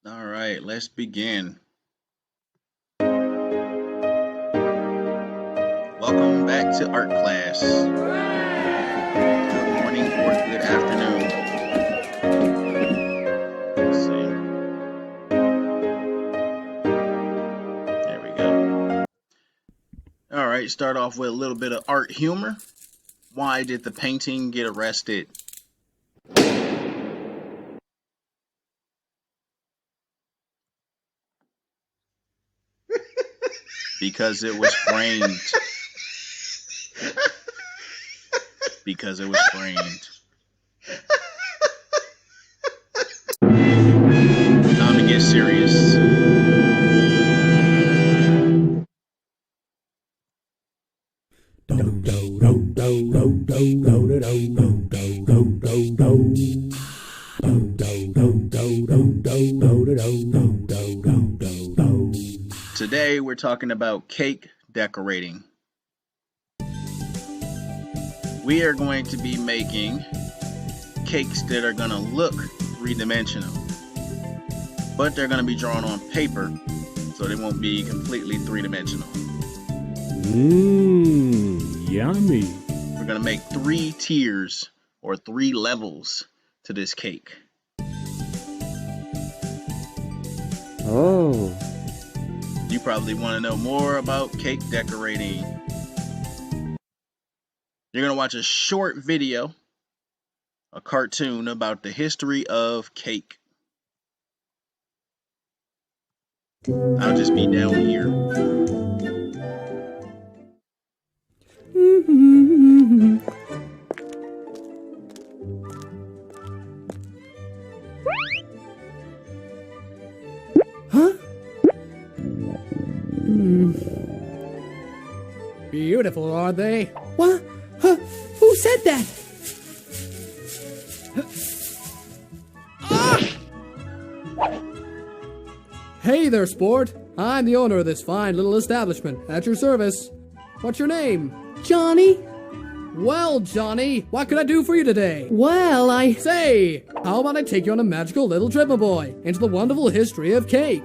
All right, let's begin. Welcome back to art class. Good morning or good afternoon. Let's see. There we go. All right, start off with a little bit of art humor. Why did the painting get arrested? Because it was framed. Because it was framed. Time to get serious. Today we're talking about cake decorating. We are going to be making cakes that are going to look three-dimensional, but they're going to be drawn on paper, so they won't be completely three-dimensional. Yummy. We're going to make 3 tiers or 3 levels to this cake. Oh. You probably want to know more about cake decorating. You're going to watch a short video, a cartoon about the history of cake. I'll just be down here. Huh? Beautiful, are they? What? Huh? Who said that? Ah! Hey there, sport. I'm the owner of this fine little establishment. At your service. What's your name? Johnny? Well, Johnny, what can I do for you today? Well, Say, how about I take you on a magical little trip, my boy, into the wonderful history of cake?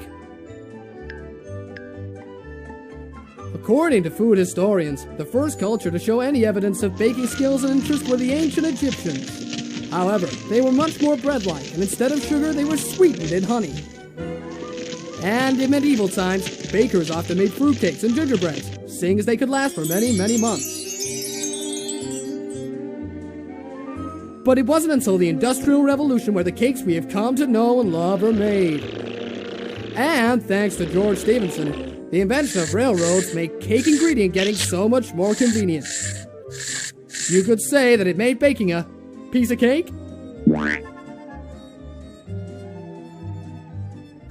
According to food historians, the first culture to show any evidence of baking skills and interest were the ancient Egyptians. However, they were much more bread-like, and instead of sugar, they were sweetened in honey. And in medieval times, bakers often made fruitcakes and gingerbreads, seeing as they could last for many, many months. But it wasn't until the Industrial Revolution where the cakes we have come to know and love are made. And thanks to George Stephenson, the invention of railroads made cake ingredient getting so much more convenient. You could say that it made baking a piece of cake.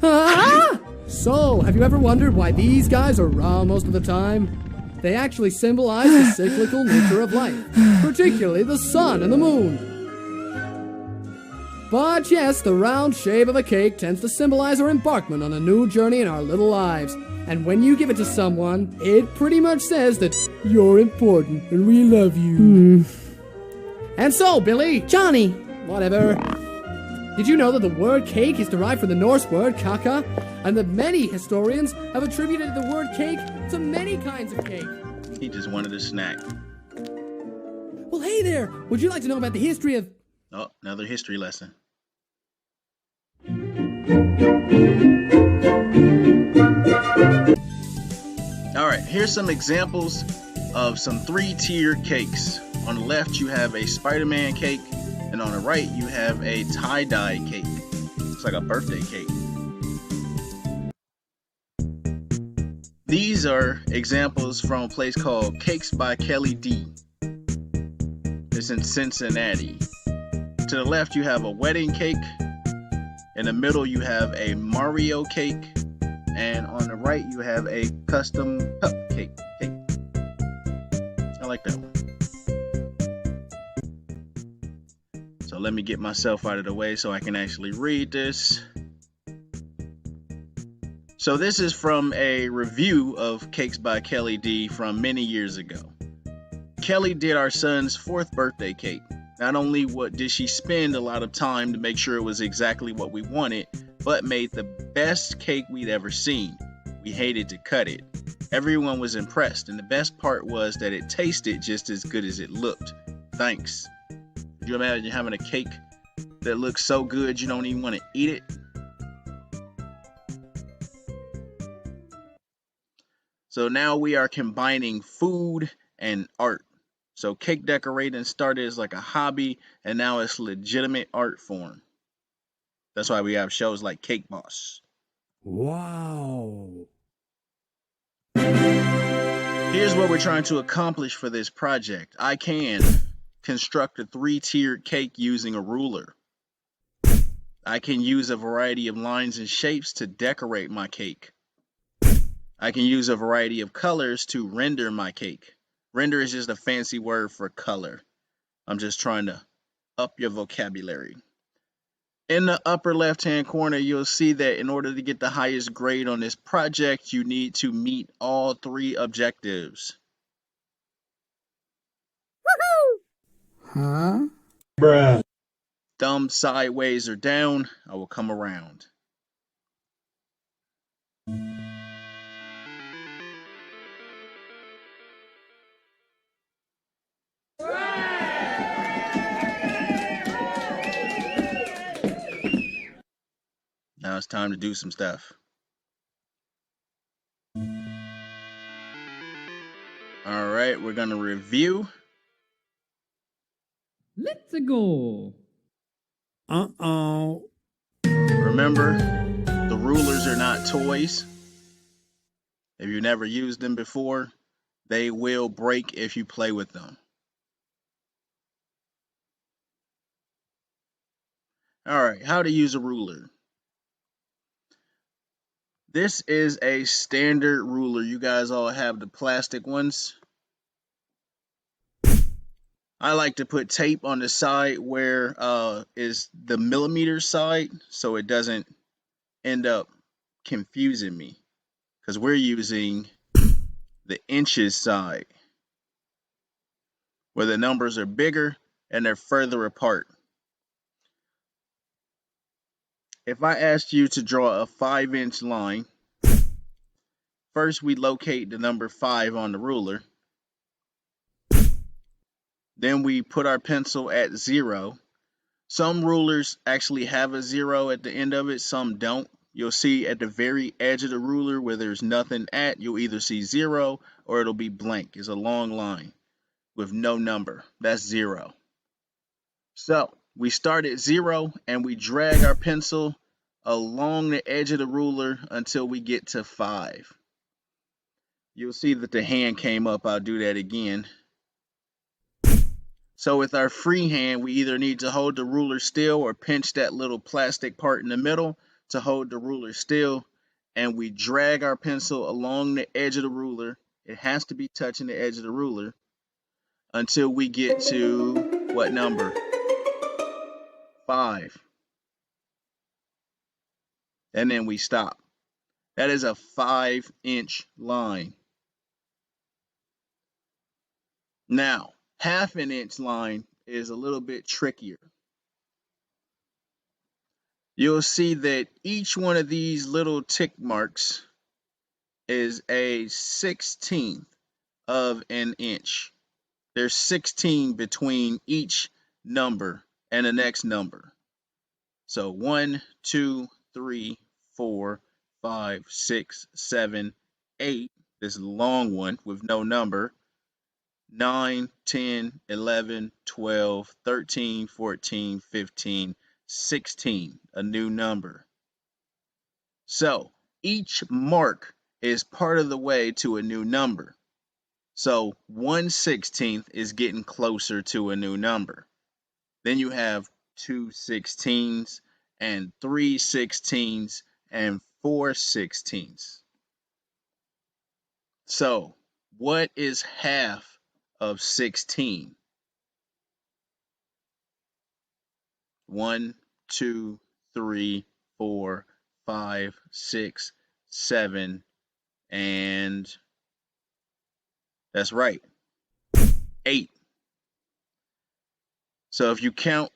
Ah! So, have you ever wondered why these guys are round most of the time? They actually symbolize the cyclical nature of life, particularly the sun and the moon. But yes, the round shape of a cake tends to symbolize our embarkment on a new journey in our little lives. And when you give it to someone, it pretty much says that you're important and we love you. And so, Billy, Johnny, whatever. Did you know that the word cake is derived from the Norse word kaka? And that many historians have attributed the word cake to many kinds of cake? He just wanted a snack. Well, hey there! Would you like to know about the history of... Oh, another history lesson. Alright, here's some examples of some 3-tier cakes. On the left you have a Spider-Man cake, and on the right you have a tie-dye cake. Looks like a birthday cake. These are examples from a place called Cakes by Kelly D. It's in Cincinnati. To the left you have a wedding cake. In the middle you have a Mario cake. And on the right you have a custom cupcake cake. I like that one. So let me get myself out of the way so I can actually read this. So this is from a review of Cakes by Kelly D from many years ago. Kelly did our son's 4th birthday cake. Not only did she spend a lot of time to make sure it was exactly what we wanted, but made the best cake we'd ever seen. We hated to cut it. Everyone was impressed, and the best part was that it tasted just as good as it looked. Thanks. Could you imagine having a cake that looks so good you don't even want to eat it? So now we are combining food and art. So cake decorating started as like a hobby, and now it's legitimate art form. That's why we have shows like Cake Boss. Wow. Here's what we're trying to accomplish for this project. I can construct a 3-tiered cake using a ruler. I can use a variety of lines and shapes to decorate my cake. I can use a variety of colors to render my cake. Render is just a fancy word for color. I'm just trying to up your vocabulary. In the upper left-hand corner, you'll see that in order to get the highest grade on this project, you need to meet all 3 objectives. Huh? Bruh. Thumb sideways or down, I will come around. Now it's time to do some stuff. All right, we're gonna review. Let's go. Uh-oh. Remember, the rulers are not toys. If you never used them before, they will break if you play with them. All right, how to use a ruler. This is a standard ruler. You guys all have the plastic ones. I like to put tape on the side where is the millimeter side so it doesn't end up confusing me, because we're using the inches side where the numbers are bigger and they're further apart. If I asked you to draw a 5-inch line, first we locate the number 5 on the ruler. Then we put our pencil at 0. Some rulers actually have a 0 at the end of it, some don't. You'll see at the very edge of the ruler where there's nothing at, you'll either see 0 or it'll be blank. It's a long line with no number. That's 0. So we start at 0 and we drag our pencil along the edge of the ruler until we get to 5. You'll see that the hand came up. I'll do that again. So with our free hand, we either need to hold the ruler still or pinch that little plastic part in the middle to hold the ruler still. And we drag our pencil along the edge of the ruler. It has to be touching the edge of the ruler until we get to what number? 5. And then we stop. That is a 5-inch line. Now, 1/2 inch line is a little bit trickier. You'll see that each one of these little tick marks is a 1/16 of an inch. There's 16 between each number and the next number. So 1, 2, 3, 4, 5, 6, 7, 8. This is a long one with no number. 9, 10, 11, 12, 13, 14, 15, 16, a new number. So each mark is part of the way to a new number. So 1/16 is getting closer to a new number. Then you have 2 16s and 3 16s and 4 16s. So what is half of 16? 1, 2, 3, 4, 5, 6, 7, and that's right, 8. So if you count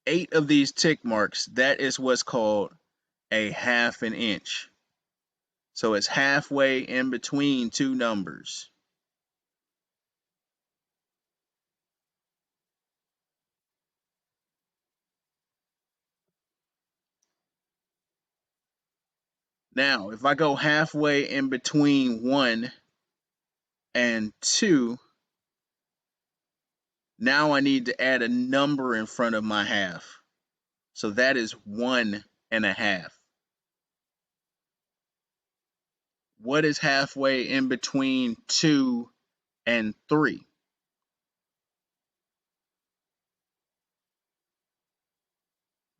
8 of these tick marks, that is what's called a half an inch. So it's halfway in between two numbers. Now, if I go halfway in between 1 and 2, now I need to add a number in front of my half. So that is 1.5. What is halfway in between 2 and 3?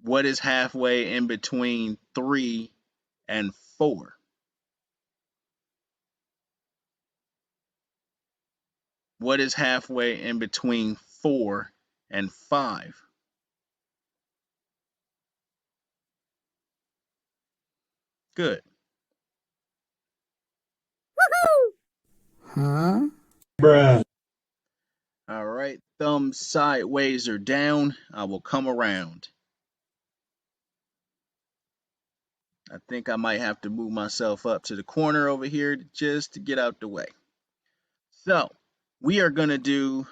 What is halfway in between 3 and 4? What is halfway in between 4 and 5? Good. Huh? Bruh. All right, thumbs sideways or down. I will come around. I think I might have to move myself up to the corner over here just to get out the way. So, we are going to do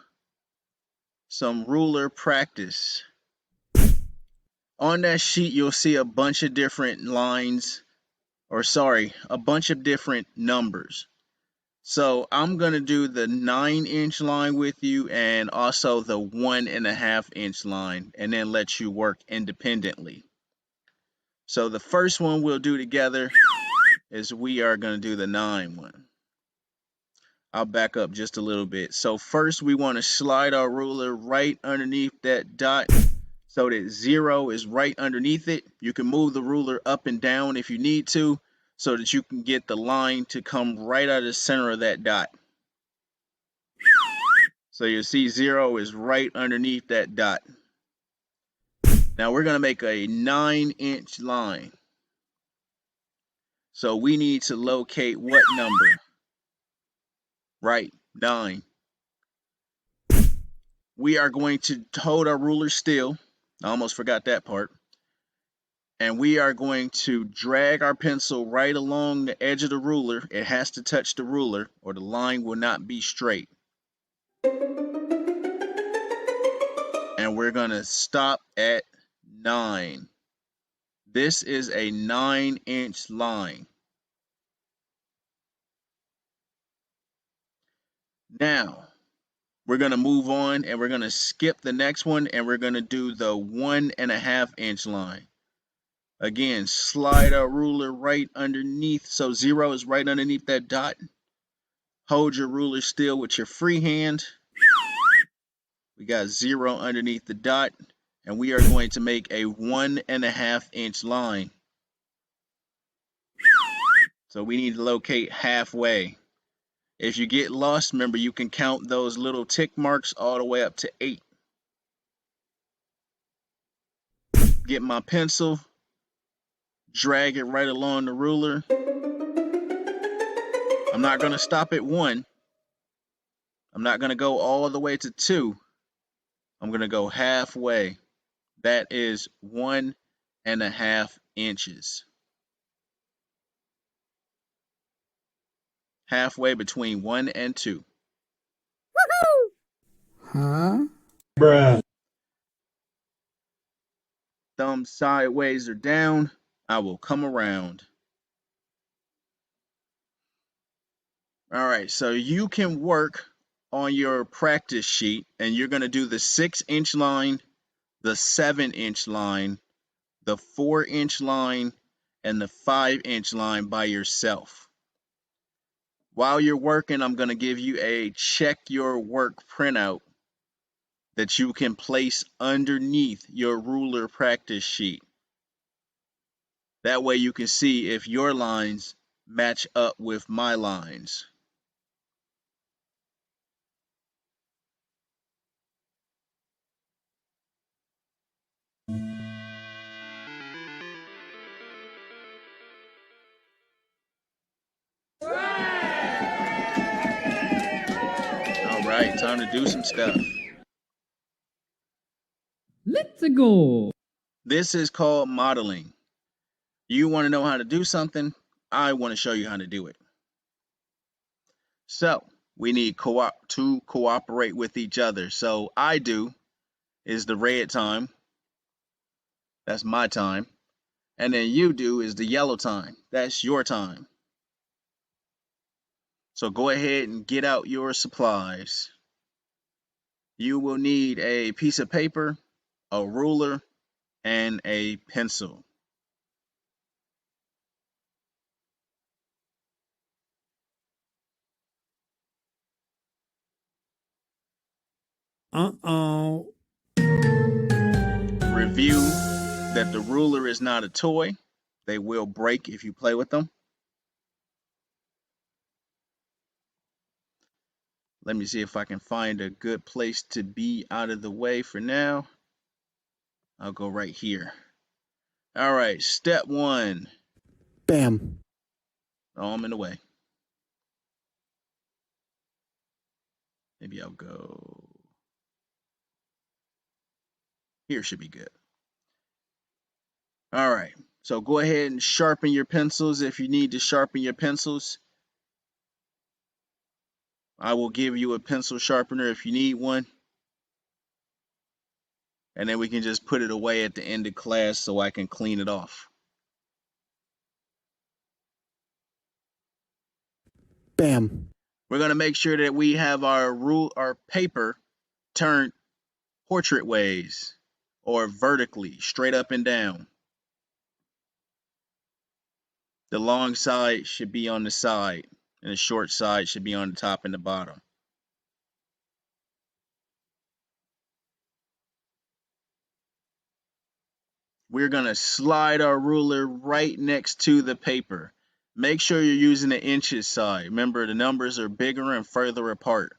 some ruler practice. On that sheet, you'll see a bunch of different lines, a bunch of different numbers. So I'm going to do the 9-inch line with you and also the 1.5-inch line, and then let you work independently. So the first one we'll do together is we are going to do the 9 one. I'll back up just a little bit. So first we want to slide our ruler right underneath that dot so that 0 is right underneath it. You can move the ruler up and down if you need to so that you can get the line to come right out of the center of that dot. So you'll see 0 is right underneath that dot. Now we're going to make a 9-inch line. So we need to locate what number? Right, 9. We are going to hold our ruler still. I almost forgot that part. And we are going to drag our pencil right along the edge of the ruler. It has to touch the ruler or the line will not be straight. And we're going to stop at 9. This is a 9-inch line. Now, we're going to move on and we're going to skip the next one and we're going to do the 1.5-inch line. Again, slide our ruler right underneath. So 0 is right underneath that dot. Hold your ruler still with your free hand. We got 0 underneath the dot. And we are going to make a 1.5-inch line. So we need to locate halfway. If you get lost, remember you can count those little tick marks all the way up to 8. Get my pencil, drag it right along the ruler. I'm not going to stop at 1. I'm not going to go all the way to 2. I'm going to go halfway. That is 1.5 inches. Halfway between 1 and 2. Huh? Bruh. Thumbs sideways or down. I will come around. All right, so you can work on your practice sheet and you're going to do the 6-inch line, the 7-inch line, the 4-inch line, and the 5-inch line by yourself. While you're working, I'm going to give you a check your work printout that you can place underneath your ruler practice sheet. That way you can see if your lines match up with my lines. All right, time to do some stuff. Let's go. This is called modeling. You want to know how to do something, I want to show you how to do it. So we need to cooperate with each other. So I do is the red time. That's my time. And then you do is the yellow time. That's your time. So go ahead and get out your supplies. You will need a piece of paper, a ruler, and a pencil. Uh-oh. Review that the ruler is not a toy. They will break if you play with them. Let me see if I can find a good place to be out of the way for now. I'll go right here. All right, step one. Bam. Oh, I'm in the way. Maybe I'll go. Here should be good. All right, so go ahead and sharpen your pencils if you need to sharpen your pencils. I will give you a pencil sharpener if you need one. And then we can just put it away at the end of class so I can clean it off. Bam. We're going to make sure that we have our paper turned portrait ways or vertically, straight up and down. The long side should be on the side and the short side should be on the top and the bottom. We're going to slide our ruler right next to the paper. Make sure you're using the inches side. Remember, the numbers are bigger and further apart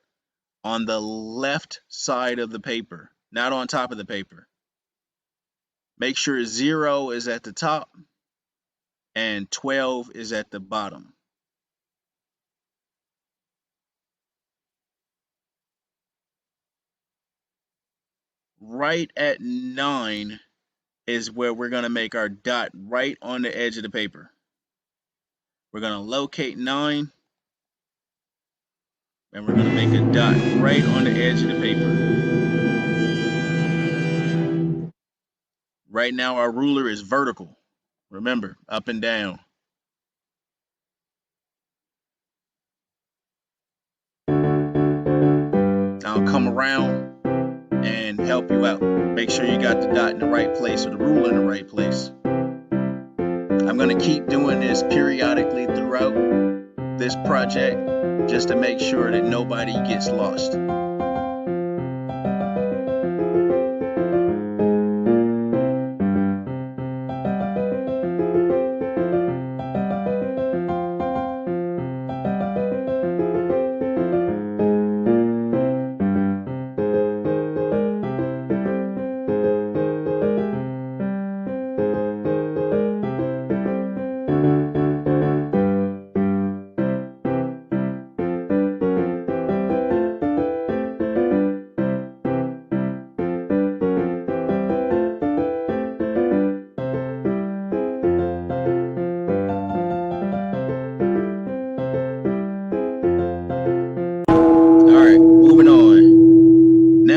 on the left side of the paper, not on top of the paper. Make sure 0 is at the top and 12 is at the bottom. Right at 9 is where we're going to make our dot right on the edge of the paper. We're going to locate 9 and we're going to make a dot right on the edge of the paper. Right now our ruler is vertical. Remember, up and down. I'll come around and help you out. Make sure you got the dot in the right place or the ruler in the right place. I'm going to keep doing this periodically throughout this project just to make sure that nobody gets lost.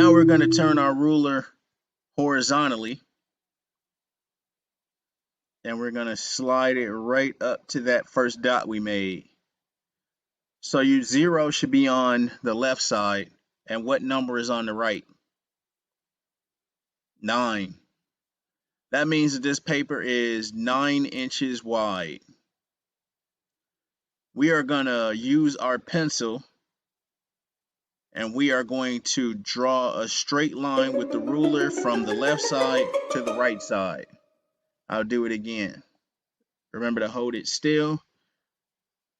We're going to turn our ruler horizontally and we're going to slide it right up to that first dot we made. So your 0 should be on the left side, and what number is on the right? 9. That means that this paper is 9 inches wide. We are going to use our pencil and we are going to draw a straight line with the ruler from the left side to the right side. I'll do it again. Remember to hold it still.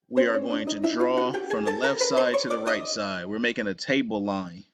We are going to draw from the left side to the right side. We're making a table line.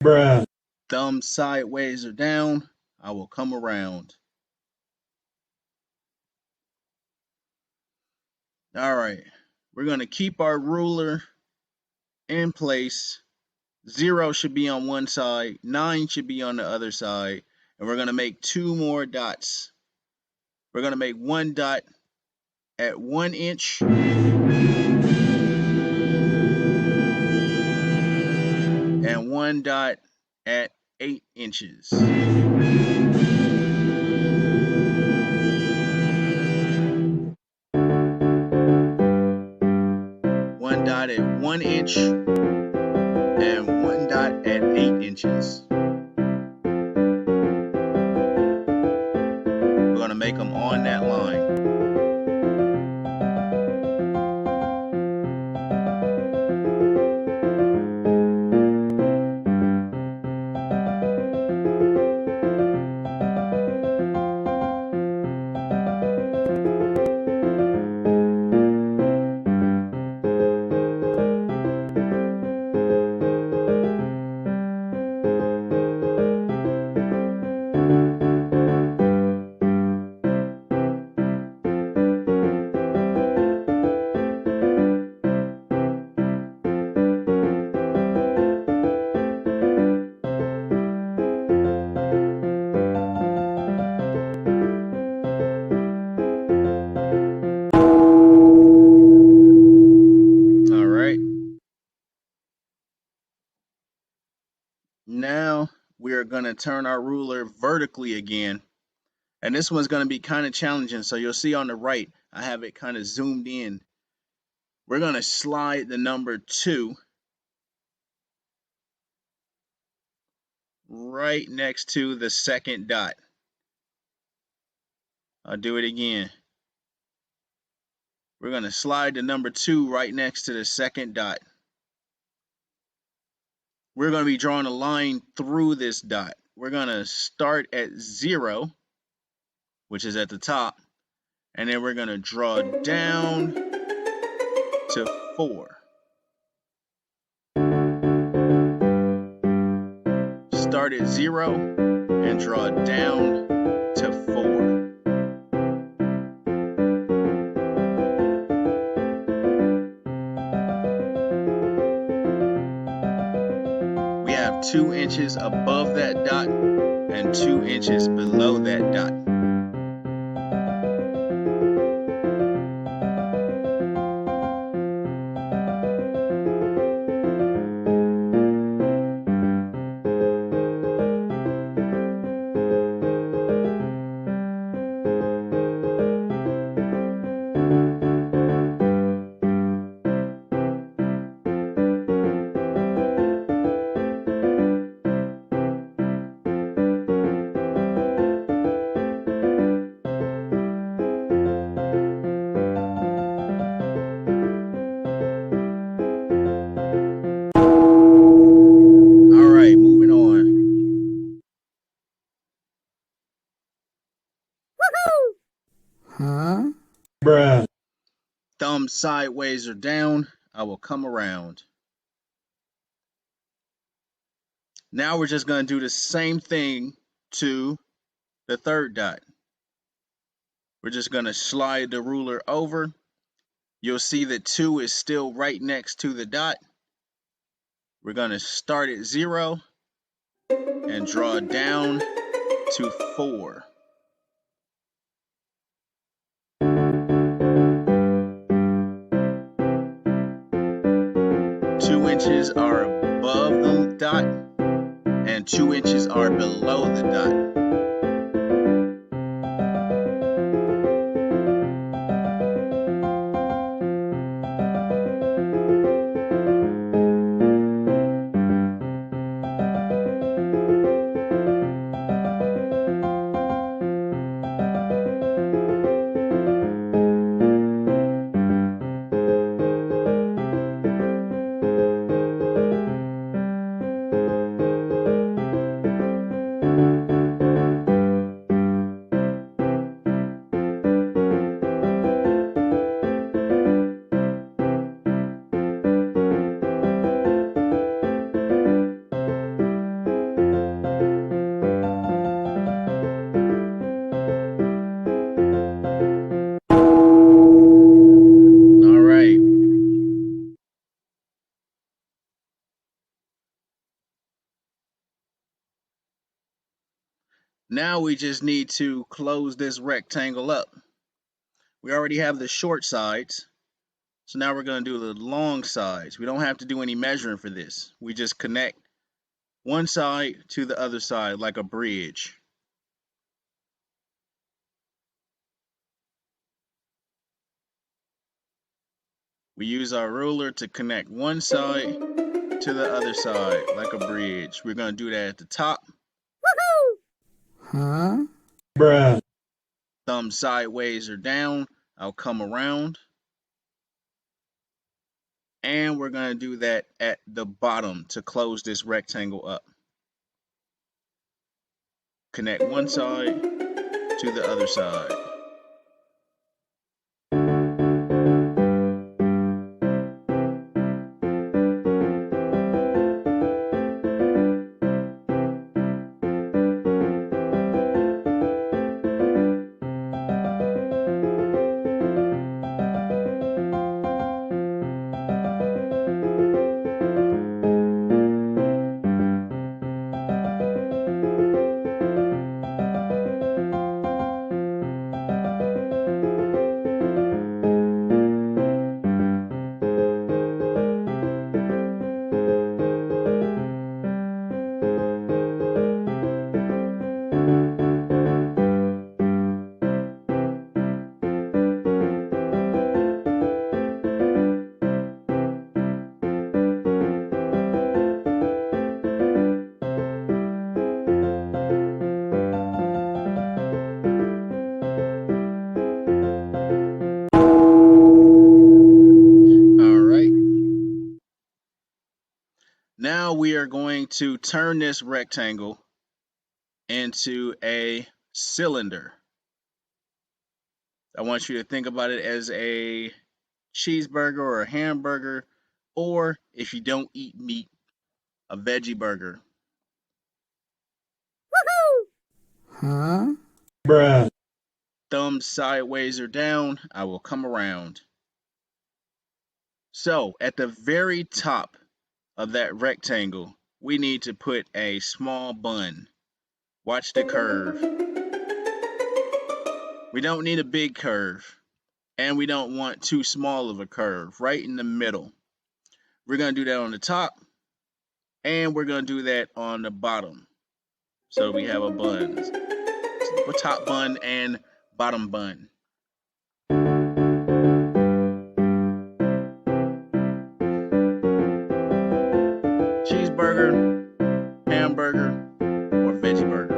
Bruh. Thumb sideways or down, I will come around. All right, we're going to keep our ruler in place. 0 should be on one side, 9 should be on the other side, and we're going to make 2 more dots. We're going to make 1 dot at 1 inch and 1 dot at 8 inches. One dot at 1 inch and 1 dot at 8 inches. We're going to make them on that line. Now we're going to turn our ruler vertically again. And this one's going to be kind of challenging. So you'll see on the right, I have it kind of zoomed in. We're going to slide the number 2 right next to the second dot. I'll do it again. We're going to slide the number 2 right next to the second dot. We're going to be drawing a line through this dot. We're going to start at 0, which is at the top, and then we're going to draw down to 4. Start at 0 and draw down to 4. We have 2 inches above that dot and 2 inches below that dot. Huh? Bruh. Thumb sideways or down, I will come around. Now we're just going to do the same thing to the third dot. We're just going to slide the ruler over. You'll see that 2 is still right next to the dot. We're going to start at 0 and draw down to 4. Two inches are above the dot and 2 inches are below the dot. Now we just need to close this rectangle up. We already have the short sides, so now we're going to do the long sides. We don't have to do any measuring for this. We just connect one side to the other side like a bridge. We use our ruler to connect one side to the other side like a bridge. We're going to do that at the top. Huh? Bruh. Thumb sideways or down. I'll come around. And we're going to do that at the bottom to close this rectangle up. Connect one side to the other side. Now we are going to turn this rectangle into a cylinder. I want you to think about it as a cheeseburger or a hamburger, or if you don't eat meat, a veggie burger. Huh? Bruh. Thumb sideways or down, I will come around. So at the very top of that rectangle, we need to put a small bun. Watch the curve. We don't need a big curve, and we don't want too small of a curve, right in the middle. We're going to do that on the top, and we're going to do that on the bottom. So we have a bun, a top bun and bottom bun. Cheeseburger, hamburger, or veggie burger.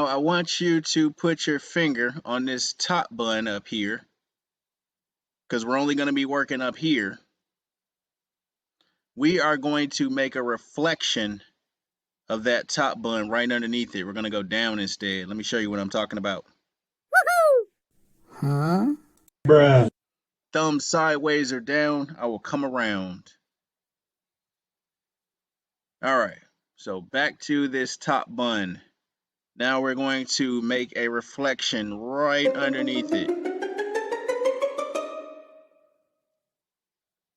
I want you to put your finger on this top bun up here, because we're only going to be working up here. We are going to make a reflection of that top bun right underneath it. We're going to go down instead. Let me show you what I'm talking about. Huh? Bruh. Thumb sideways or down, I will come around. All right, so back to this top bun. Now we're going to make a reflection right underneath it.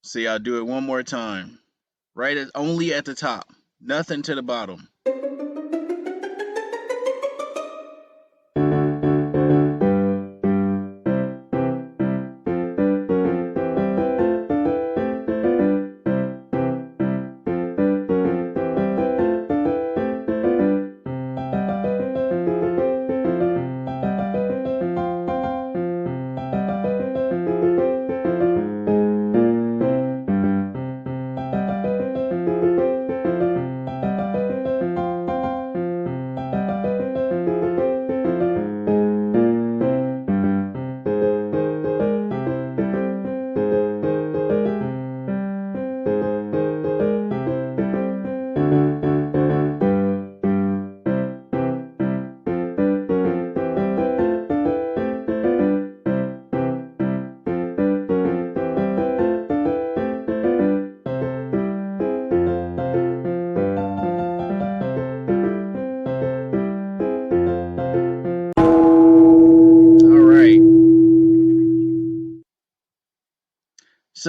See, I'll do it one more time. Only at the top, nothing to the bottom.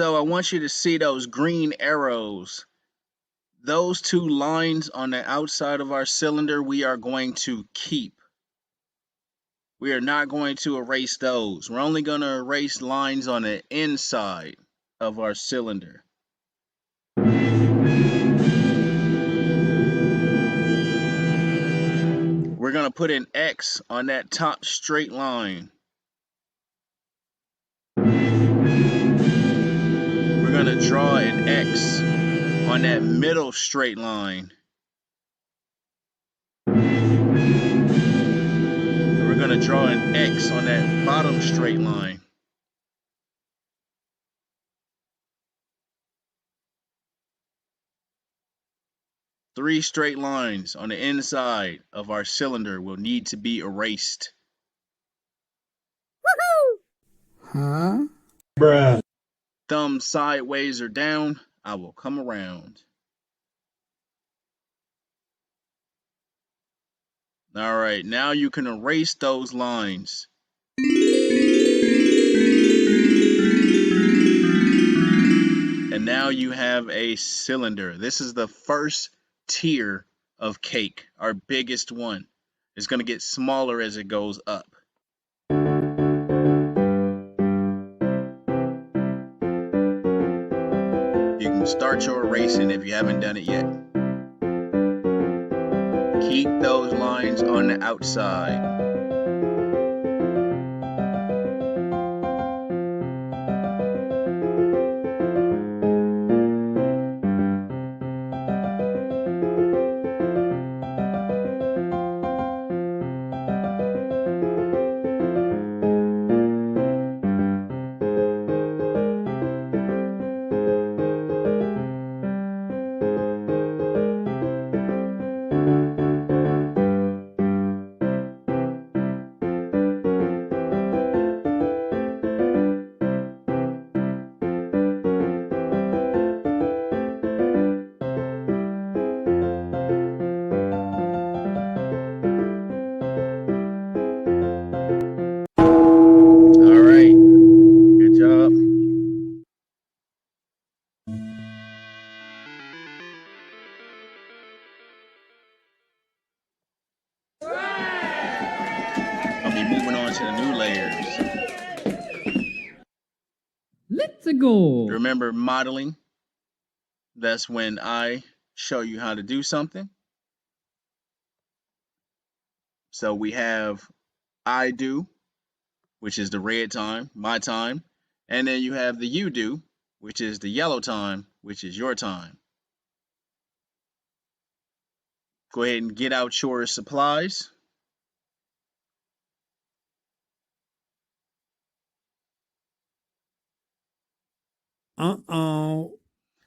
So I want you to see those green arrows. Those two lines on the outside of our cylinder, we are going to keep. We are not going to erase those. We're only going to erase lines on the inside of our cylinder. We're going to put an X on that top straight line. We're going to draw an X on that middle straight line. We're going to draw an X on that bottom straight line. Three straight lines on the inside of our cylinder will need to be erased. Huh? Bruh. Thumb sideways or down, I will come around. All right, now you can erase those lines. And now you have a cylinder. This is the first tier of cake, our biggest one. It's going to get smaller as it goes up. You can start your erasing if you haven't done it yet. Keep those lines on the outside. I'll be moving on to the new layers. Let's go. Remember modeling? That's when I show you how to do something. So we have I do, which is the red time, my time. And then you have the you do, which is the yellow time, which is your time. Go ahead and get out your supplies. Uh-oh.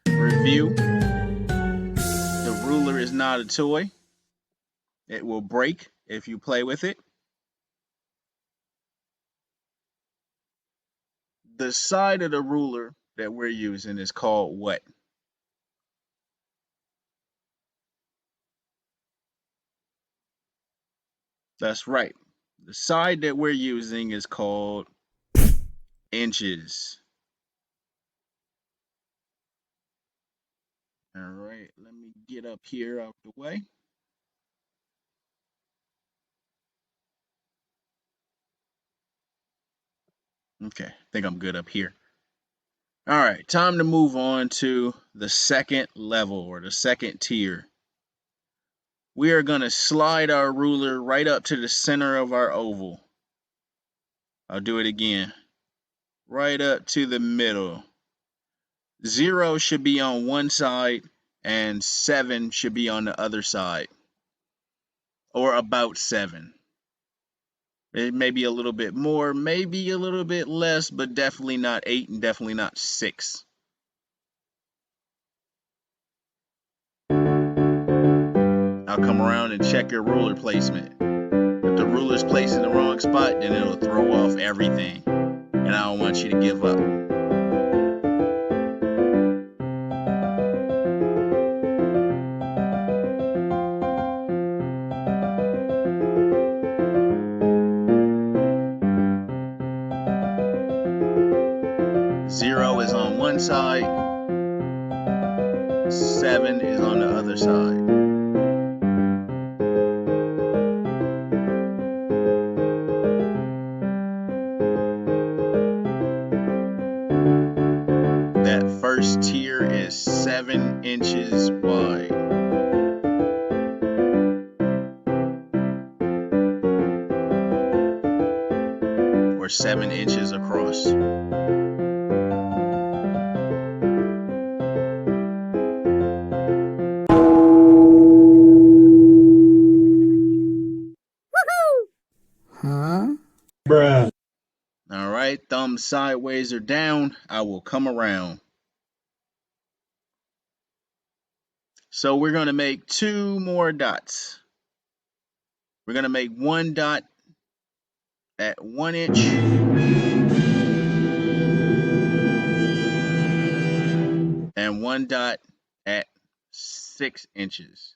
Review. The ruler is not a toy. It will break if you play with it. The side of the ruler that we're using is called what? That's right. The side that we're using is called inches. All right, let me get up here out the way. Okay, I think I'm good up here. All right, time to move on to the second level or the second tier. We are going to slide our ruler right up to the center of our oval. I'll do it again. Right up to the middle. 0 should be on one side and 7 should be on the other side. Or about 7. It may be a little bit more, maybe a little bit less, but definitely not 8 and definitely not 6. I'll come around and check your ruler placement. If the ruler's placed in the wrong spot, then it'll throw off everything. And I don't want you to give up. 0 is on one side, 7 is on the other side. That first tier is 7 inches wide. Or 7 inches across. Bruh. All right, thumbs sideways or down, I will come around. So we're going to make 2 more dots. We're going to make 1 dot at 1 inch. And 1 dot at 6 inches.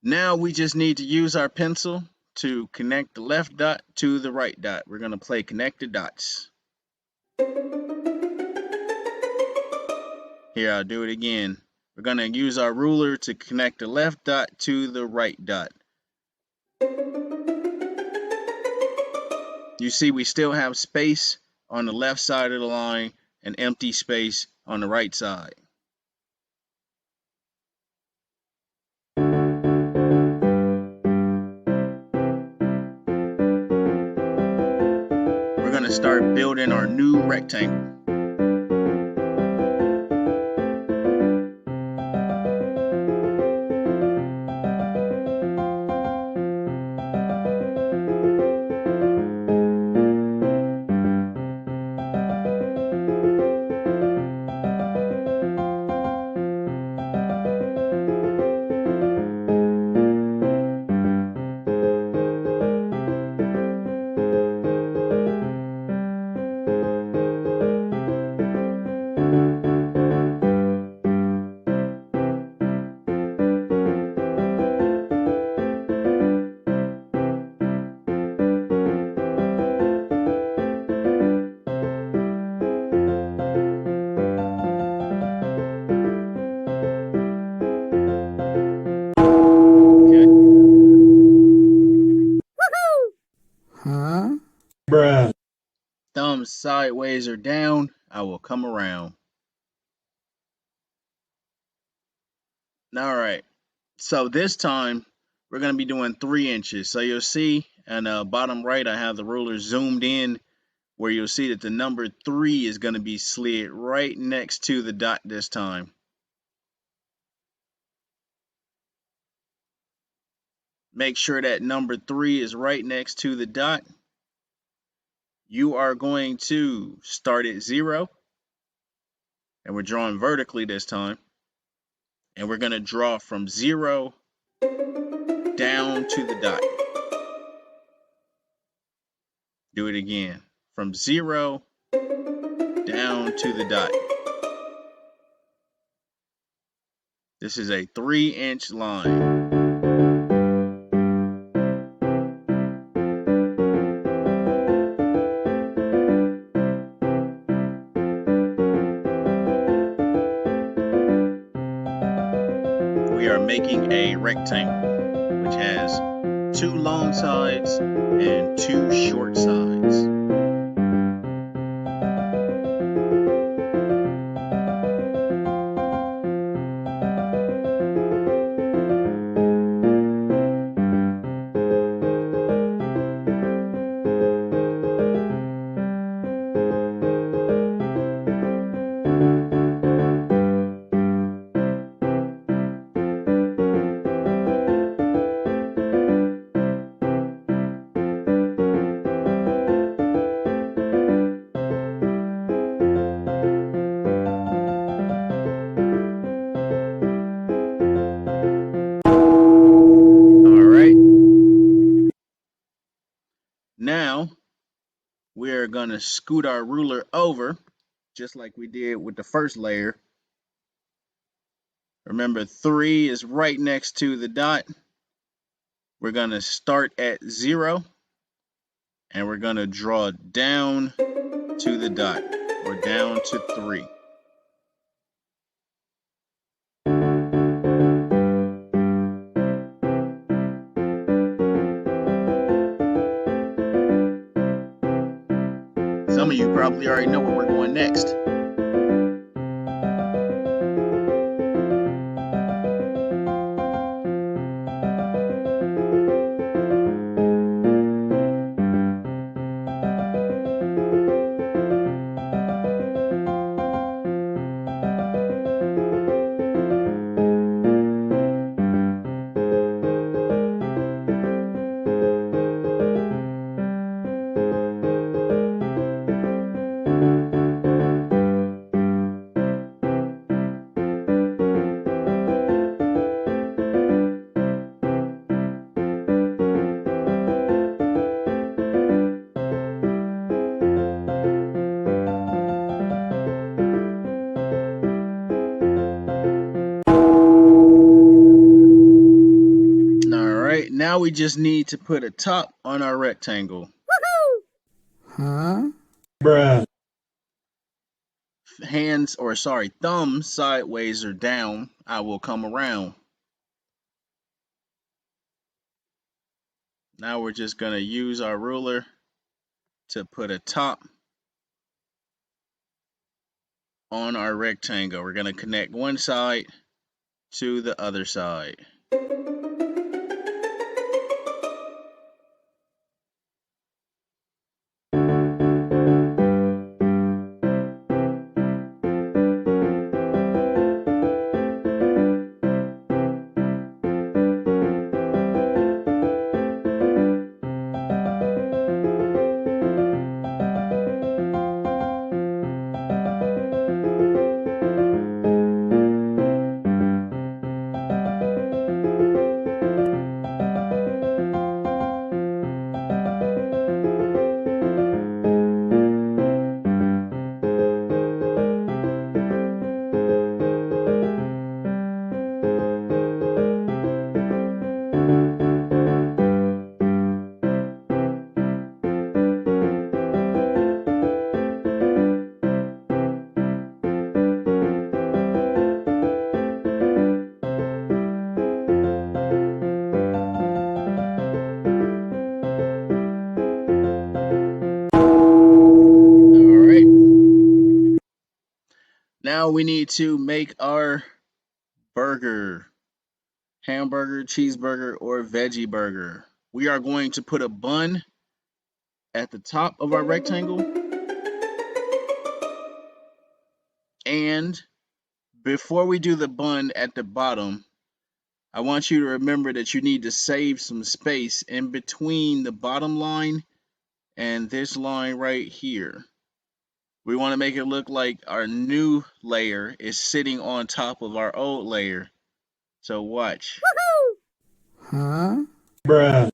Now we just need to use our pencil to connect the left dot to the right dot. We're going to play connected dots. Here, I'll do it again. We're going to use our ruler to connect the left dot to the right dot. You see we still have space on the left side of the line and empty space on the right side. We're going to start building our new rectangle. Bruh. Thumbs sideways or down, I will come around. All right, so this time we're going to be doing 3 inches. So you'll see on the bottom right, I have the ruler zoomed in where you'll see that the number 3 is going to be slid right next to the dot this time. Make sure that number 3 is right next to the dot. You are going to start at 0, and we're drawing vertically this time. And we're going to draw from 0 down to the dot. Do it again. From 0 down to the dot. This is a 3-inch line. we are making a rectangle, which has 2 long sides and 2 short sides. Now, we're going to scoot our ruler over, just like we did with the first layer. Remember, 3 is right next to the dot. We're going to start at 0, and we're going to draw down to the dot, or down to 3. Some of you probably already know where we're going next. Now we just need to put a top on our rectangle. Huh? Bruh. Thumbs sideways or down, I will come around. Now we're just going to use our ruler to put a top on our rectangle. We're going to connect one side to the other side. Now we need to make our burger, hamburger, cheeseburger, or veggie burger. We are going to put a bun at the top of our rectangle. And before we do the bun at the bottom, I want you to remember that you need to save some space in between the bottom line and this line right here. We want to make it look like our new layer is sitting on top of our old layer. So watch. Huh? Bruh.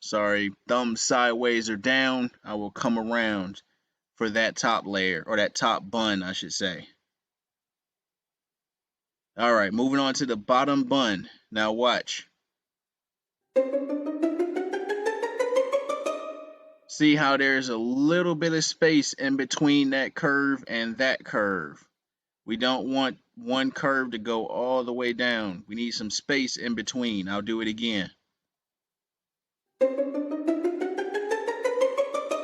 Sorry, thumbs sideways or down, I will come around for that top layer, or that top bun, I should say. All right, moving on to the bottom bun. Now watch. See how there's a little bit of space in between that curve and that curve. We don't want one curve to go all the way down. We need some space in between. I'll do it again.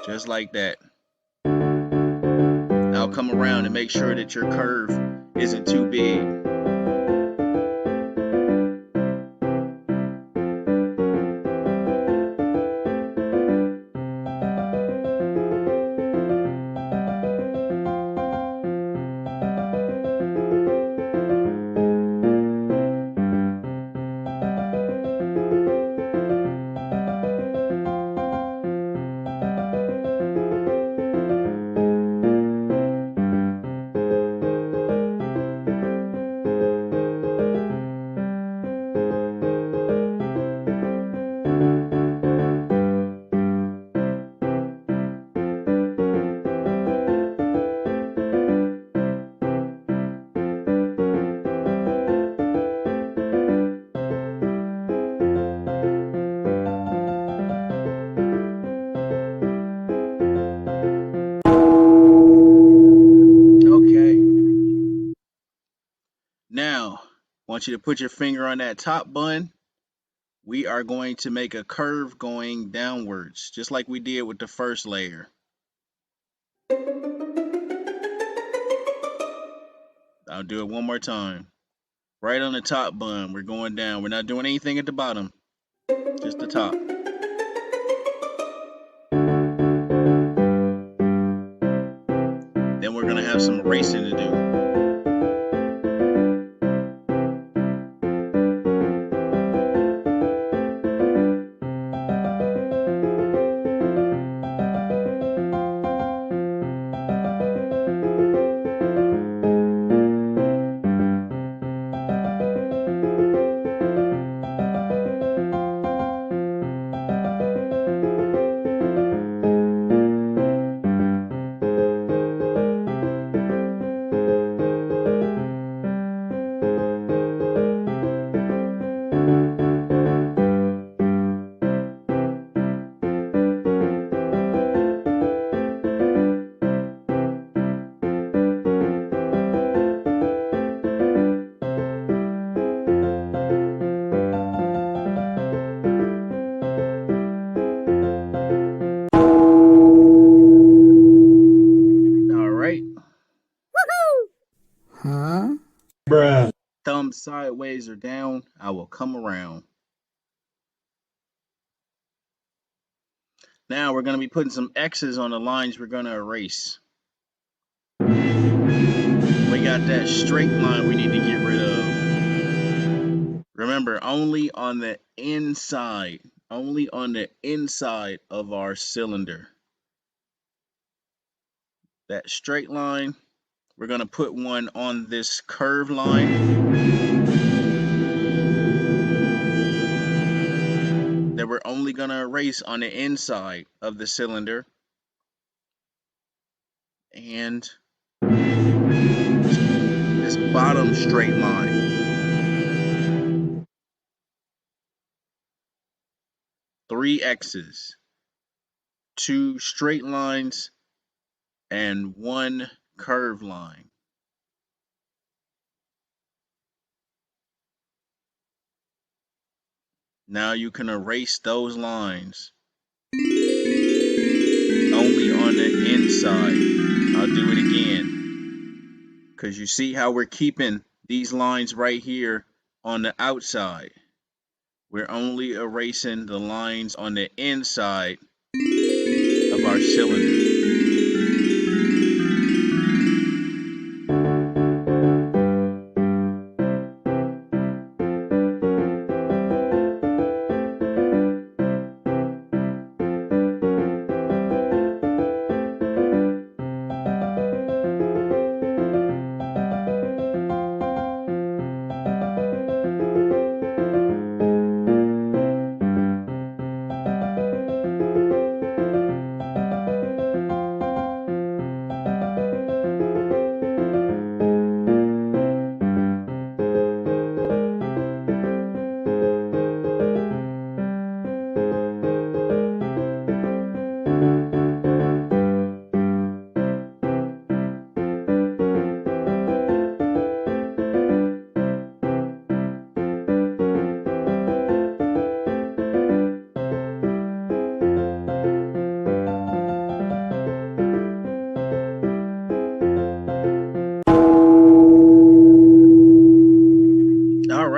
Just like that. Now come around and make sure that your curve isn't too big. Now, I want you to put your finger on that top bun. We are going to make a curve going downwards, just like we did with the first layer. I'll do it one more time. Right on the top bun, we're going down. We're not doing anything at the bottom, just the top. Then we're going to have some erasing to do. Bruh. Thumb sideways or down, I will come around. Now we're going to be putting some X's on the lines we're going to erase. We got that straight line we need to get rid of. Remember, only on the inside of our cylinder. That straight line, we're going to put one on this curved line that we're only going to erase on the inside of the cylinder. And this bottom straight line. 3 X's, 2 straight lines, and 1 curved line. Now you can erase those lines only on the inside. I'll do it again, because you see how we're keeping these lines right here on the outside. We're only erasing the lines on the inside of our cylinder.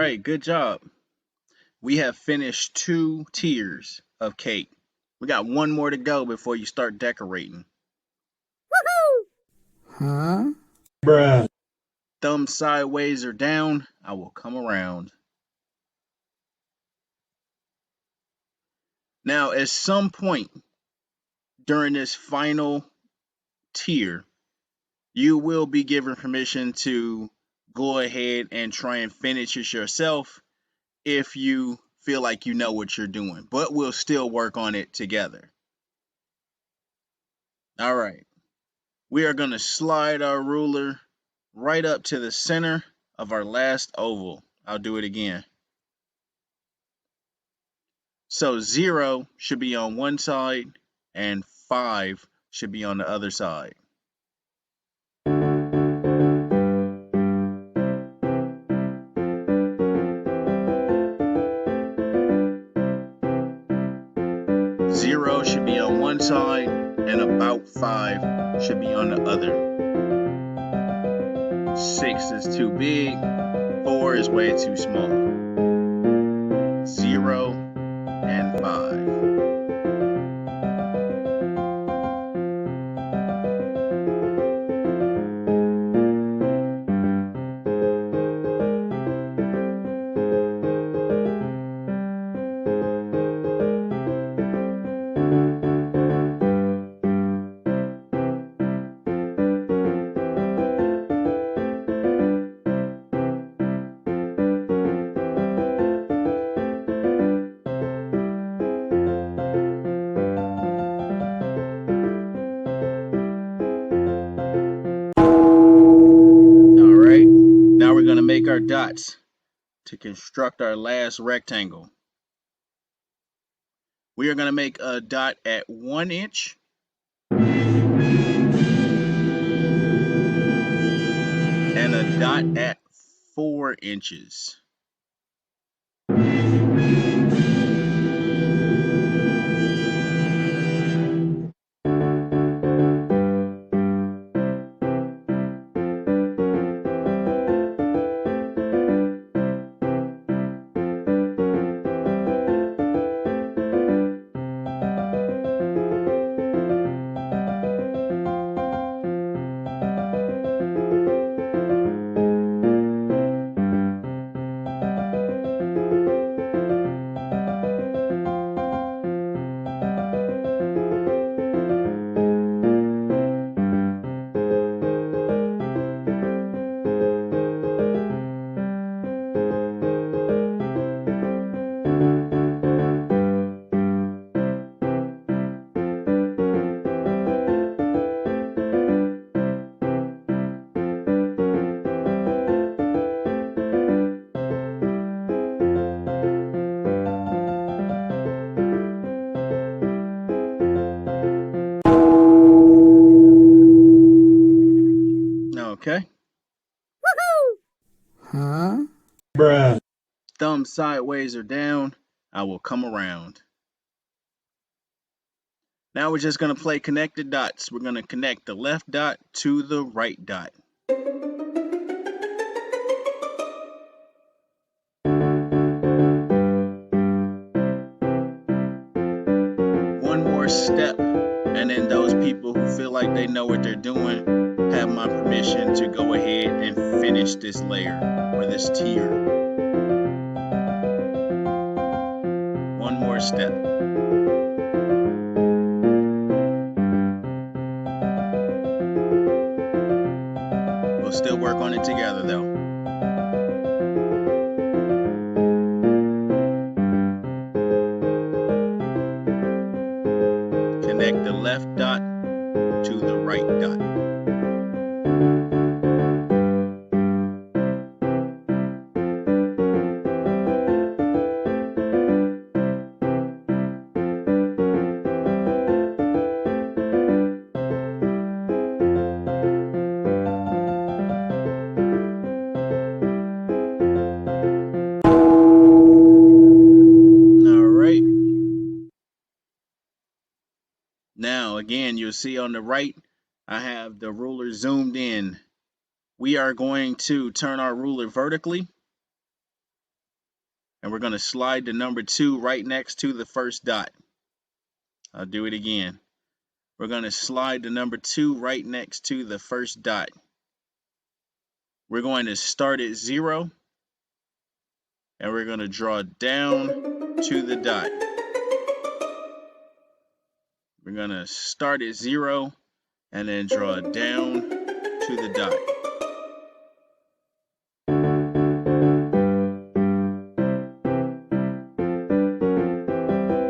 right, good job. We have finished 2 tiers of cake. We got 1 more to go before you start decorating. Huh? Bruh. Thumb sideways or down, I will come around. Now, at some point during this final tier, you will be given permission to go ahead and try and finish it yourself if you feel like you know what you're doing, but we'll still work on it together. All right. We are going to slide our ruler right up to the center of our last oval. I'll do it again. So 0 should be on one side and 5 should be on the other side. Zero should be on one side and about 5 should be on the other. 6 is too big, 4 is way too small. 0 and 5. Now we're going to make our dots to construct our last rectangle. We are going to make a dot at 1 inch and a dot at 4 inches. Okay. Huh? Bruh. Thumb sideways or down, I will come around. Now we're just going to play connected dots. We're going to connect the left dot to the right dot. One more step, and then those people who feel like they know what they're doing have my permission to go ahead and finish this layer or this tier. One more step. We'll still work on it together though. Connect the left dot to the right dot. Now, again, you'll see on the right, I have the ruler zoomed in. We are going to turn our ruler vertically And we're going to slide the number 2 right next to the first dot. I'll do it again. We're going to slide the number 2 right next to the first dot. We're going to start at 0, and we're going to draw down to the dot. We're going to start at 0 and then draw down to the dot.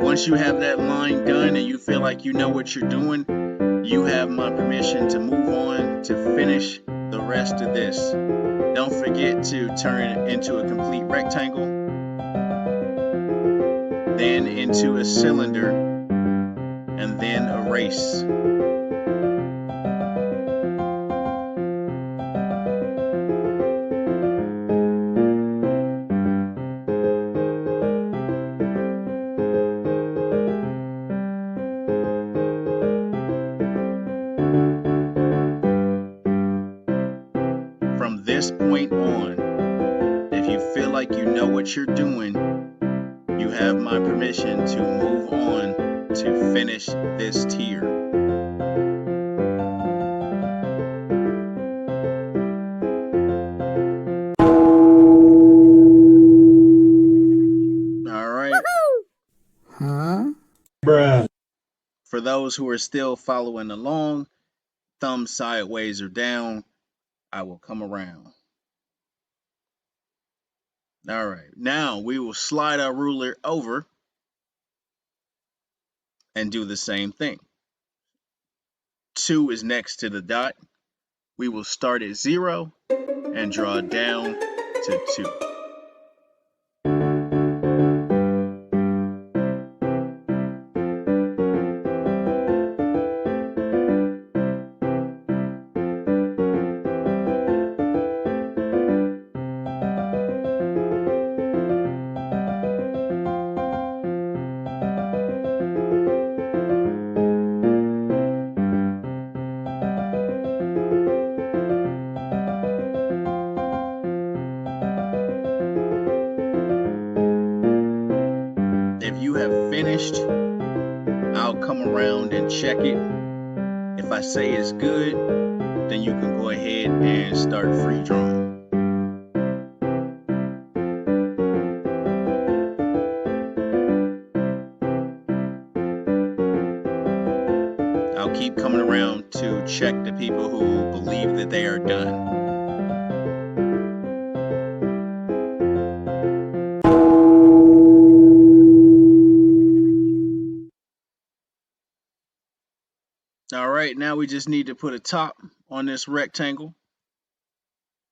Once you have that line done and you feel like you know what you're doing, you have my permission to move on to finish the rest of this. Don't forget to turn it into a complete rectangle, then into a cylinder, and then erase. From this point on, if you feel like you know what you're doing, you have my permission to move on to finish this tier. All right. Huh? Bruh. For those who are still following along, thumb sideways or down, I will come around. All right, now we will slide our ruler over and do the same thing. 2 is next to the dot. We will start at 0 and draw down to 2. If you have finished, I'll come around and check it. If I say it's good, then you can go ahead and start free drawing. I'll keep coming around to check the people who believe that they are done. All right, now we just need to put a top on this rectangle.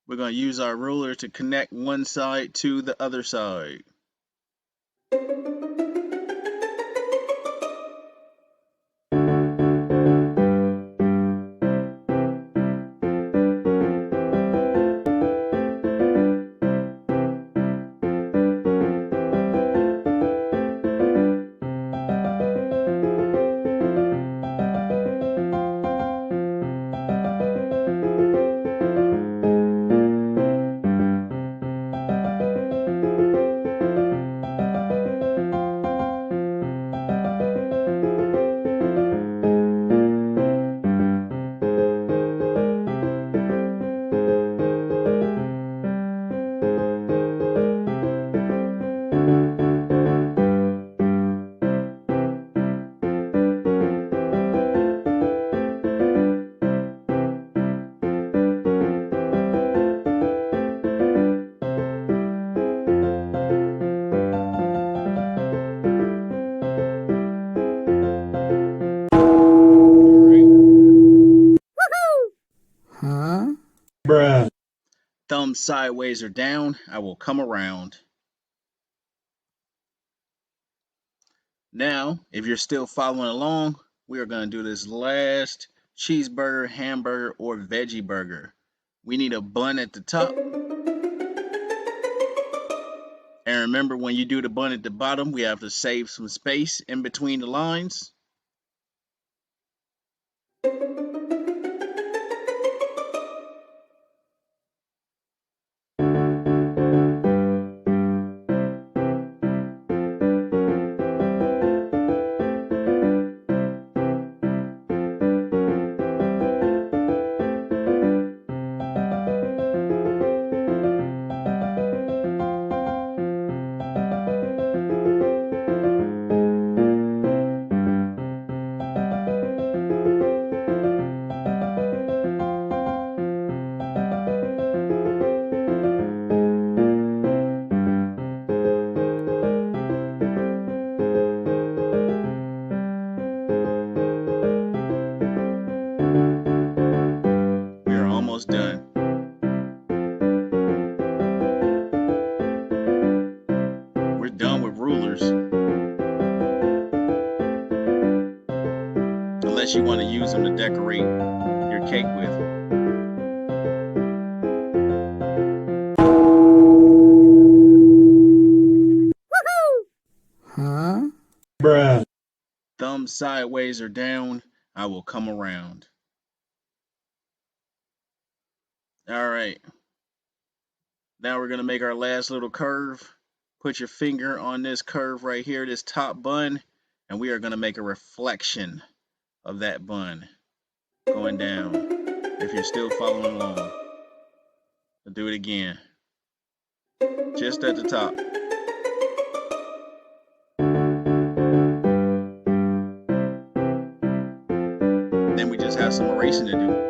We're going to use our ruler to connect one side to the other side. Bruh. Thumb sideways or down, I will come around. Now, if you're still following along, we are going to do this last cheeseburger, hamburger, or veggie burger. We need a bun at the top. And remember, when you do the bun at the bottom, we have to save some space in between the lines. unless you want to use them to decorate your cake with. Huh? Bruh. Thumb sideways or down, I will come around. All right. Now we're going to make our last little curve. Put your finger on this curve right here, this top bun, and we are going to make a reflection of that bun going down. If you're still following along, I'll do it again. Just at the top. Then we just have some erasing to do.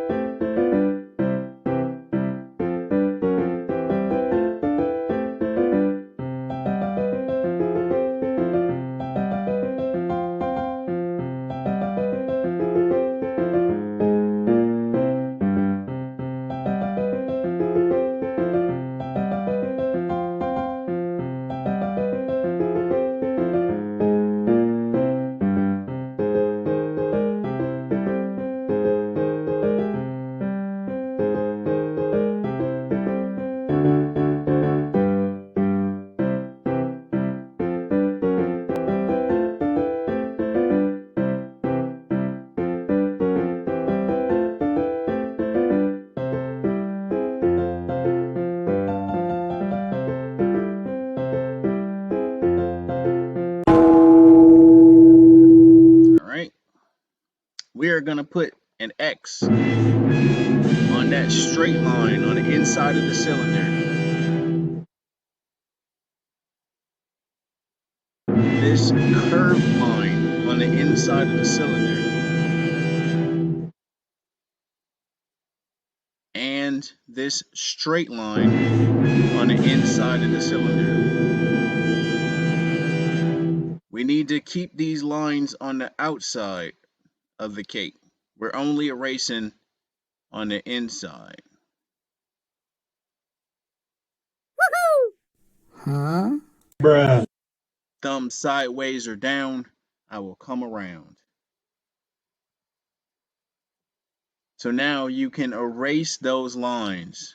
We are going to put an X on that straight line on the inside of the cylinder. This curved line on the inside of the cylinder. And this straight line on the inside of the cylinder. We need to keep these lines on the outside of the cake. We're only erasing on the inside. Woohoo! Huh? Bruh. Thumb sideways or down, I will come around. So now you can erase those lines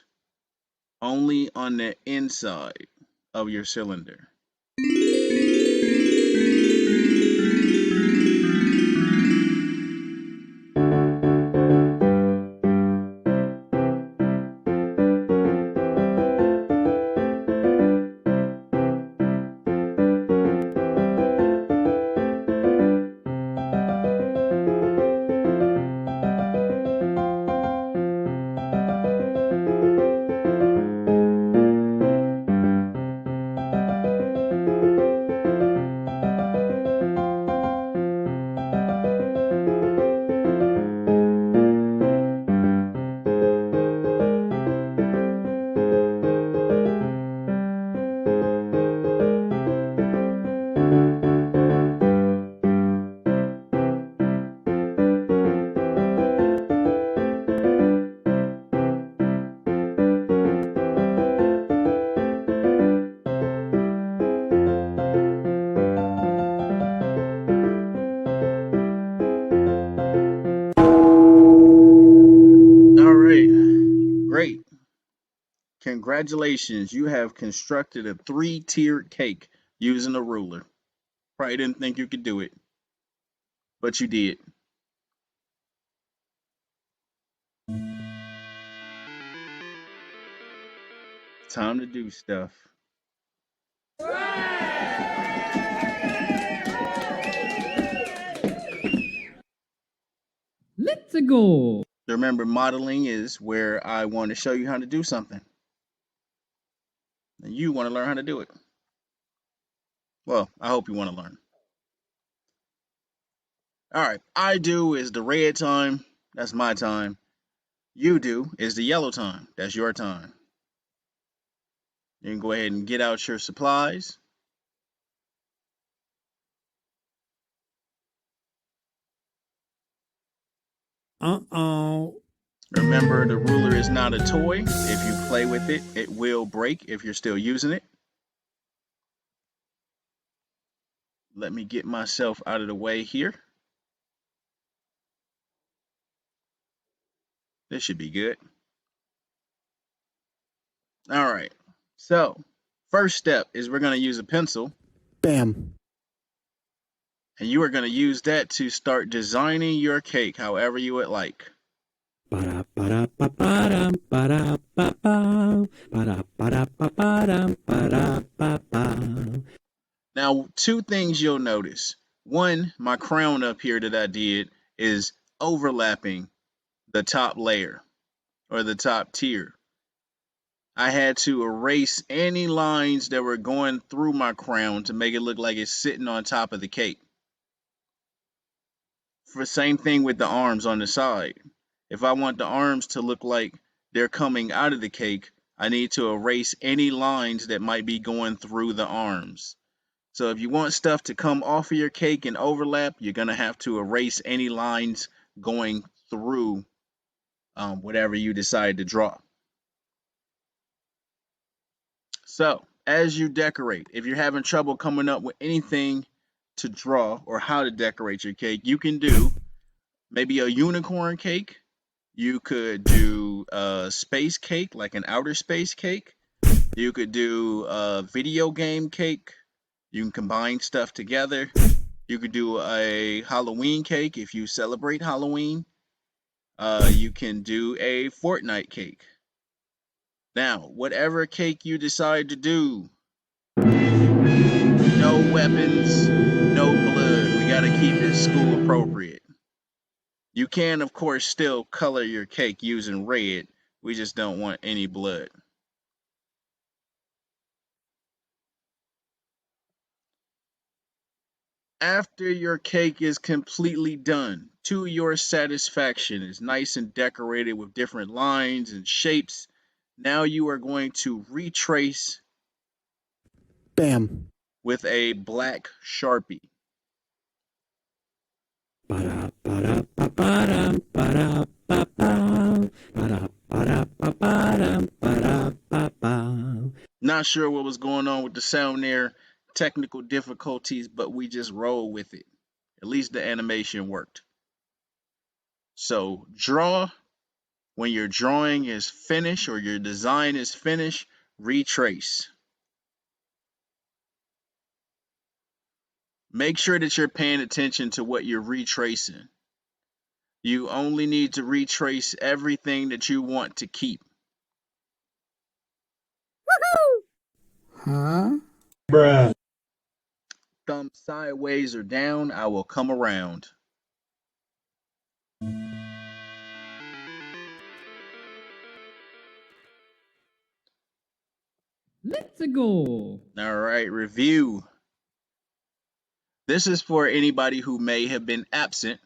only on the inside of your cylinder. Great. Congratulations, you have constructed a 3-tiered cake using a ruler. Probably didn't think you could do it, but you did. Time to do stuff. Let's go. Remember, modeling is where I want to show you how to do something. And you want to learn how to do it. Well, I hope you want to learn. All right, I do is the red time. That's my time. You do is the yellow time. That's your time. You can go ahead and get out your supplies. Uh-oh. Remember, the ruler is not a toy. If you play with it, it will break if you're still using it. Let me get myself out of the way here. This should be good. All right. So, first step is we're going to use a pencil. Bam. And you are going to use that to start designing your cake however you would like. Now, two things you'll notice. One, my crown up here that I did is overlapping the top layer or the top tier. I had to erase any lines that were going through my crown to make it look like it's sitting on top of the cake. For same thing with the arms on the side. If I want the arms to look like they're coming out of the cake, I need to erase any lines that might be going through the arms. So if you want stuff to come off of your cake and overlap, you're going to have to erase any lines going through whatever you decide to draw. So as you decorate, if you're having trouble coming up with anything to draw or how to decorate your cake, you can do maybe a unicorn cake. You could do a space cake, like an outer space cake. You could do a video game cake. You can combine stuff together. You could do a Halloween cake if you celebrate Halloween. You can do a Fortnite cake. Now, whatever cake you decide to do, no weapons, no blood. We got to keep it school appropriate. You can, of course, still color your cake using red. We just don't want any blood. After your cake is completely done, to your satisfaction, it's nice and decorated with different lines and shapes. Now you are going to retrace. Bam. With a black Sharpie. Not sure what was going on with the sound there, technical difficulties, but we just roll with it. At least the animation worked. So draw. When your drawing is finished or your design is finished, retrace. Make sure that you're paying attention to what you're retracing. You only need to retrace everything that you want to keep. Woohoo! Huh? Bruh. Thumb sideways or down, I will come around. Let's go. All right, review. This is for anybody who may have been absent.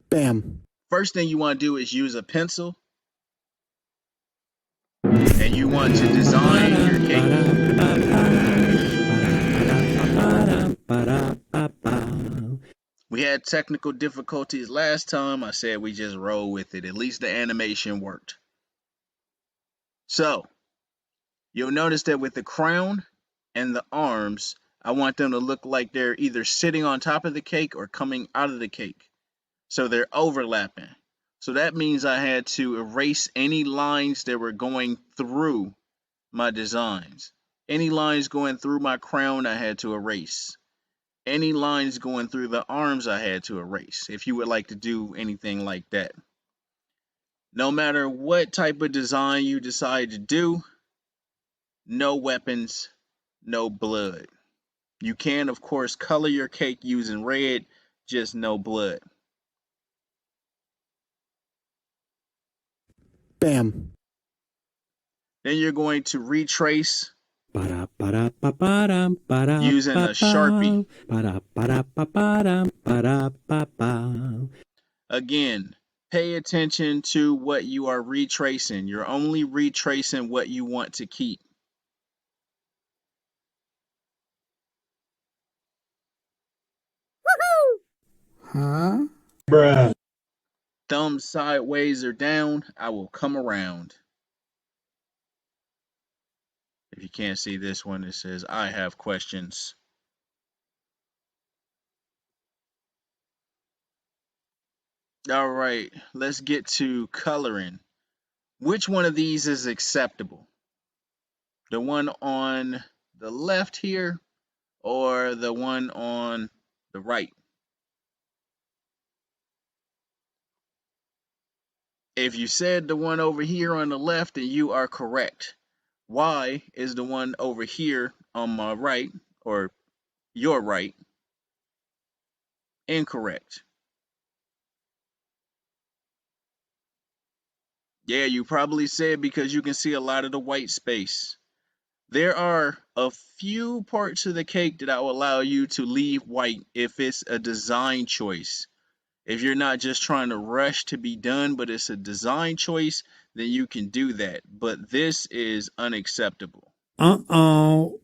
Bam. First thing you want to do is use a pencil. And you want to design your cake. We had technical difficulties last time. I said we just roll with it. At least the animation worked. So, you'll notice that with the crown and the arms, I want them to look like they're either sitting on top of the cake or coming out of the cake. So they're overlapping. So that means I had to erase any lines that were going through my designs. Any lines going through my crown, I had to erase. Any lines going through the arms, I had to erase, if you would like to do anything like that. No matter what type of design you decide to do, no weapons, no blood. You can, of course, color your cake using red, just no blood. Bam. Then you're going to retrace using a Sharpie. Again, pay attention to what you are retracing. You're only retracing what you want to keep. Woohoo! Huh? Bruh. Thumb sideways or down, I will come around. If you can't see this one, it says, I have questions. All right, let's get to coloring. Which one of these is acceptable? The one on the left here or the one on the right? If you said the one over here on the left, then you are correct. Why is the one over here on my right, or your right, incorrect? Yeah, you probably said because you can see a lot of the white space. There are a few parts of the cake that I will allow you to leave white if it's a design choice. If you're not just trying to rush to be done, but it's a design choice, then you can do that. But this is unacceptable. Uh-oh.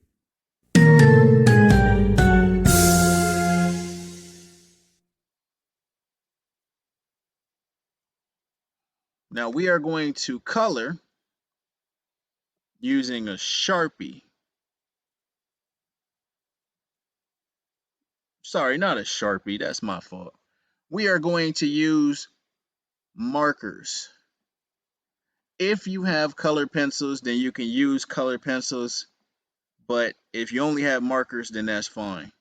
Now we are going to color using a Sharpie. Sorry, not a Sharpie, that's my fault. We are going to use markers. If you have colored pencils, then you can use colored pencils, but if you only have markers, then that's fine.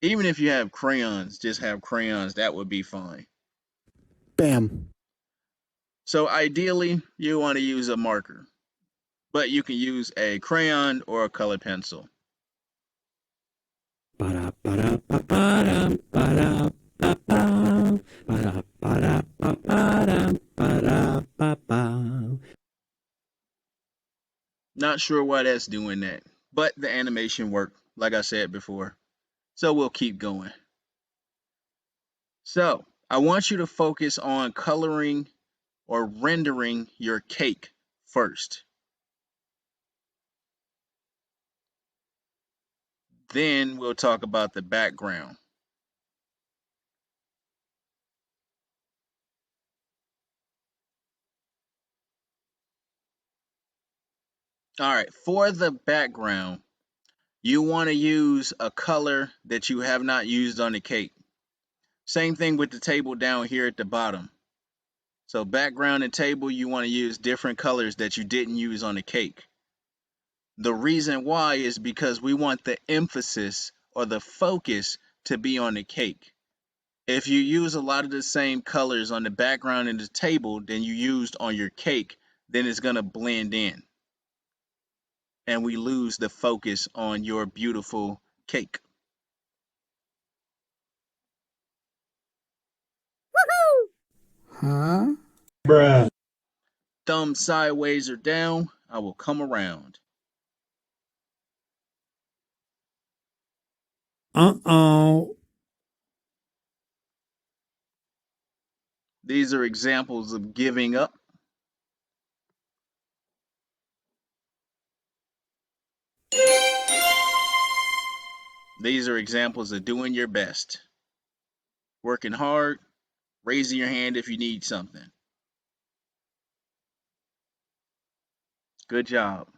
Even if you have crayons, just have crayons, that would be fine. Bam. So ideally, you want to use a marker, but you can use a crayon or a colored pencil. Ba-da-ba-da-ba-ba-dum, ba-da-ba-ba. Ba-da-ba-da-ba-ba-dum, ba-da-ba-ba. Not sure why that's doing that, but the animation worked, like I said before. So we'll keep going. So I want you to focus on coloring or rendering your cake first. Then we'll talk about the background. All right, for the background, you want to use a color that you have not used on the cake. Same thing with the table down here at the bottom. So background and table, you want to use different colors that you didn't use on the cake. The reason why is because we want the emphasis or the focus to be on the cake. If you use a lot of the same colors on the background and the table than you used on your cake, then it's going to blend in. And we lose the focus on your beautiful cake. Huh? Bruh. Thumb sideways or down, I will come around. Uh-oh. These are examples of giving up. These are examples of doing your best. Working hard, raising your hand if you need something. Good job.